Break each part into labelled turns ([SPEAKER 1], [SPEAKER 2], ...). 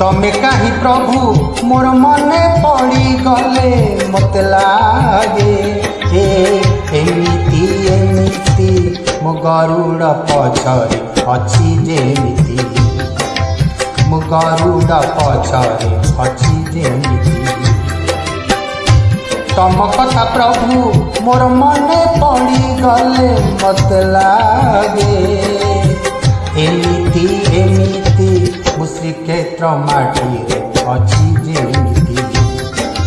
[SPEAKER 1] तमे कहीं प्रभु मोर मने पड़ी गले मत लागे एमिति एमिति मो गरुड़ पछरे अछि जेमिति मो गरुड़ पछरे अछि जेमिति तम कथा प्रभु मोर मने पड़ी गले मत लागे एमिति एमिति मुश्रीक्षेत्र माटी रे अछि जेमिति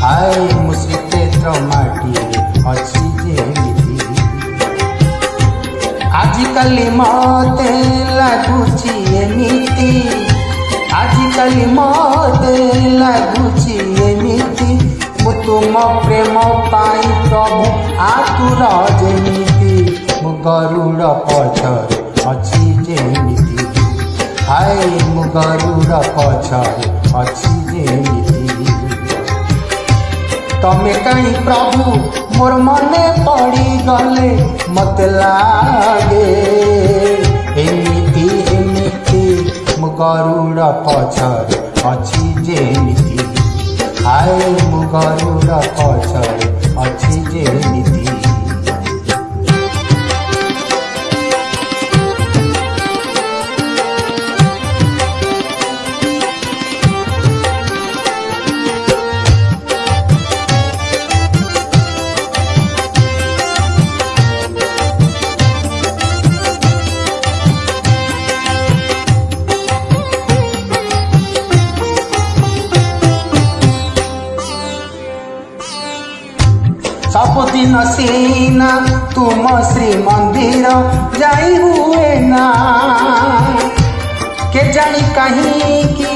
[SPEAKER 1] हाय मुश्रीक्षेत्र माटी रे अछि जेमिति आजिकली मते लागुछि एमिति आजिकली मते लागुछि एमिति मु तुम प्रेम पाई प्रभु आतुर जेमिति मु गरुड़ पछरे अछि जेमिति हाय मु गरुड़ पछरे अछि जेमिति तमे कहीं प्रभु मोर मने पड़ी गले मत लागे एमिति एमिति मु गरुड़ पछरे अछि जेमिति हाय मु गरुड़ पछरे अछि जेमिति सबुदिन सीना तुम श्री मंदिर जाई हुए ना के जानी कहीं कि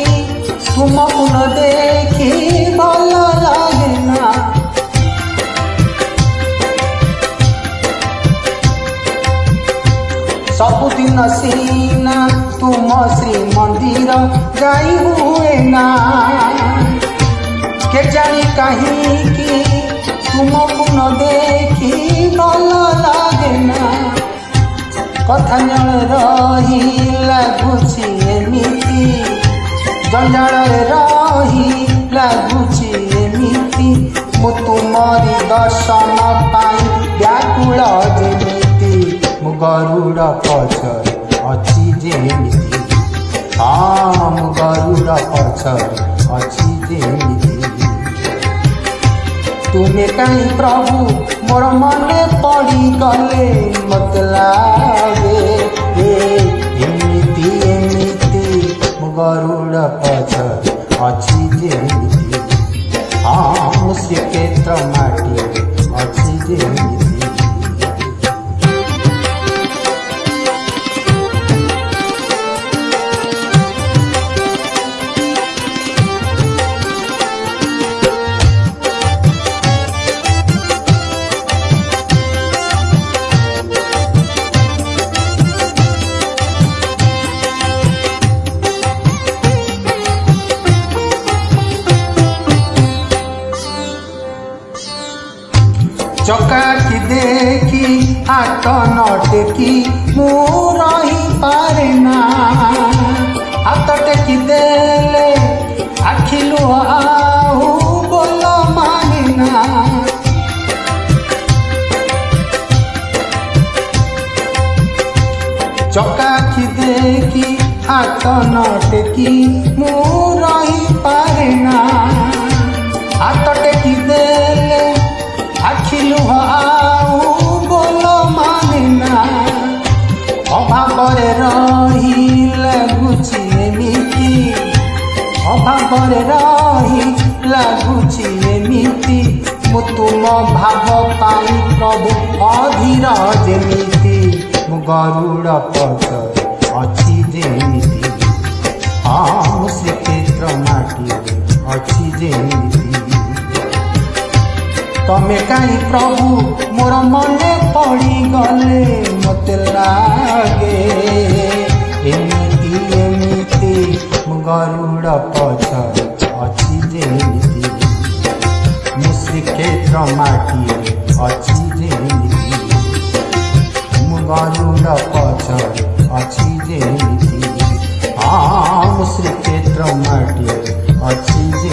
[SPEAKER 1] तुम पुन देखी भल लागे ना सबुदिन सीना तुम श्री मंदिर जाई हुए ना के जानी कहीं कि तुम पुन देखी भल लागे ना कथा रही लगुछि एमिति जंजाल रही लगुछि एमिति मु तुमरी दर्शन पाई व्याकुल जेमिति मु गरुड़ पछरे अछि जेमिति हाँ मु गरुड़ पछरे अछि जेमिति तुमे कहीं प्रभु मोर मने पड़ी गले मत लागे एमिति एमिति मो गरुड़ पछरे अछि जेमिति हाँ मुश्रीक्षेत्र माटी अछि जेमिति चकाकी देखी हाथ न टेकी मु रही पारे ना हाथ टेकी देले आखिलु आहु बोल माने ना चकाकी देखी हाथ न टेकी मु रही पारे ना हाथ टेकी देले आखिलु आउ बोल माने ना अभाव रही लगुछि एमिति अभाव रही लगुछि एमिति मु तुम भाव पाई प्रभु अधीर जेमिति मु गरुड़ पछरे अछि जेमिति हाँ मुश्रीक्षेत्र माटी अछि जेमिति तमे कहीं प्रभु मोर मने पड़ी गले मत लागे एमिति एमिति मु गरुड़ पछरे अछि जेमिति मुश्रीक्षेत्र माटी अछि जेमिति मु गरुड़ पछरे अछि जेमिति हाँ मुश्रीक्षेत्र माटी আছি যে